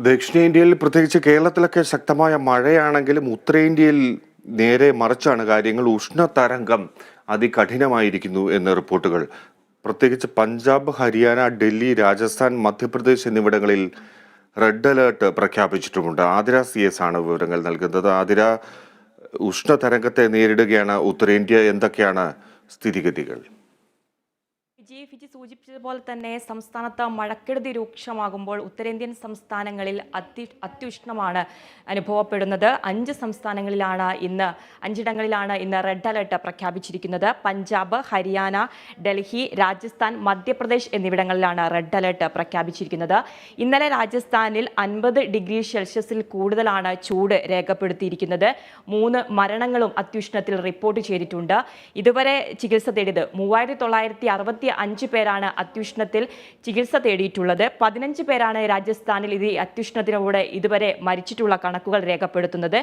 ദക്ഷിണേന്ത്യയിൽ പ്രത്യേകിച്ച് കേരളത്തിലൊക്കെ ശക്തമായ മഴയാണെങ്കിലും ഉത്തരേന്ത്യയിൽ നേരെ മറിച്ചാണ് കാര്യങ്ങൾ. ഉഷ്ണതരംഗം അതികഠിനമായിരിക്കുന്നു എന്ന റിപ്പോർട്ടുകൾ. പ്രത്യേകിച്ച് പഞ്ചാബ്, ഹരിയാന, ഡൽഹി, രാജസ്ഥാൻ, മധ്യപ്രദേശ് എന്നിവിടങ്ങളിൽ റെഡ് അലേർട്ട് പ്രഖ്യാപിച്ചിട്ടുമുണ്ട്. ആതിര CS ആണ് വിവരങ്ങൾ നൽകുന്നത്. ആതിര, ഉഷ്ണതരംഗത്തെ നേരിടുകയാണ് ഉത്തരേന്ത്യ. എന്തൊക്കെയാണ് സ്ഥിതിഗതികൾ? ഫിജി സൂചിപ്പിച്ചതുപോലെ തന്നെ സംസ്ഥാനത്ത് മഴക്കെടുതി രൂക്ഷമാകുമ്പോൾ ഉത്തരേന്ത്യൻ സംസ്ഥാനങ്ങളിൽ അത്യുഷ്ണമാണ് അനുഭവപ്പെടുന്നത്. 5 സംസ്ഥാനങ്ങളിലാണ് ഇന്ന് റെഡ് അലർട്ട് പ്രഖ്യാപിച്ചിരിക്കുന്നത്. പഞ്ചാബ്, ഹരിയാന, ഡൽഹി, രാജസ്ഥാൻ, മധ്യപ്രദേശ് എന്നിവിടങ്ങളിലാണ് റെഡ് അലർട്ട് പ്രഖ്യാപിച്ചിരിക്കുന്നത്. ഇന്നലെ രാജസ്ഥാനിൽ 50 ഡിഗ്രി സെൽഷ്യസിൽ കൂടുതലാണ് ചൂട് രേഖപ്പെടുത്തിയിരിക്കുന്നത്. 3 മരണങ്ങളും അത്യുഷ്ണത്തിൽ റിപ്പോർട്ട് ചെയ്തിട്ടുണ്ട്. ഇതുവരെ ചികിത്സ തേടിയത് 3965 പേരാണ് അത്യുഷ്ണത്തിൽ ചികിത്സ തേടിയിട്ടുള്ളത്. 15 പേരാണ് രാജസ്ഥാനിൽ അത്യുഷ്ണത്തിലൂടെ ഇതുവരെ മരിച്ചിട്ടുള്ള കണക്കുകൾ രേഖപ്പെടുത്തുന്നത്.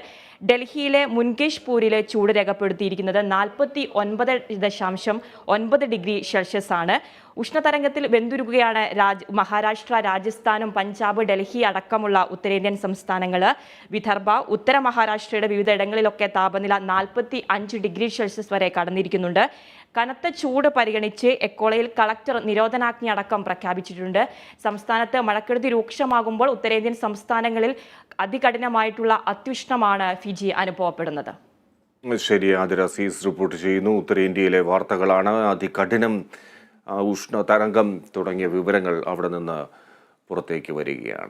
ഡൽഹിയിലെ മുൻകേഷ്പൂരിലെ ചൂട് രേഖപ്പെടുത്തിയിരിക്കുന്നത് 49.9 ഡിഗ്രി സെൽഷ്യസ് ആണ്. ഉഷ്ണതരംഗത്തിൽ വെന്തുരുകുകയാണ് മഹാരാഷ്ട്ര, രാജസ്ഥാനും പഞ്ചാബ്, ഡൽഹി അടക്കമുള്ള ഉത്തരേന്ത്യൻ സംസ്ഥാനങ്ങൾ. വിദർഭ, ഉത്തര മഹാരാഷ്ട്രയുടെ വിവിധ ഇടങ്ങളിലൊക്കെ താപനില 45 ഡിഗ്രി സെൽഷ്യസ് വരെ കടന്നിരിക്കുന്നുണ്ട്. കനത്ത ചൂട് പരിഗണിച്ച് എക്കോളയിൽ കളക്ടർ നിരോധനാജ്ഞ അടക്കം പ്രഖ്യാപിച്ചിട്ടുണ്ട്. സംസ്ഥാനത്ത് മഴക്കെടുതി രൂക്ഷമാകുമ്പോൾ ഉത്തരേന്ത്യൻ സംസ്ഥാനങ്ങളിൽ അതികഠിനമായിട്ടുള്ള അത്യുഷ്ണമാണ് ഫിജി അനുഭവപ്പെടുന്നത്. ശരി, ആതിര CS റിപ്പോർട്ട് ചെയ്യുന്നു. ഉത്തരേന്ത്യയിലെ വാർത്തകളാണ്. അതികഠിനം ഉഷ്ണതരംഗം തുടങ്ങിയ വിവരങ്ങൾ അവിടെ നിന്ന് പുറത്തേക്ക് വരികയാണ്.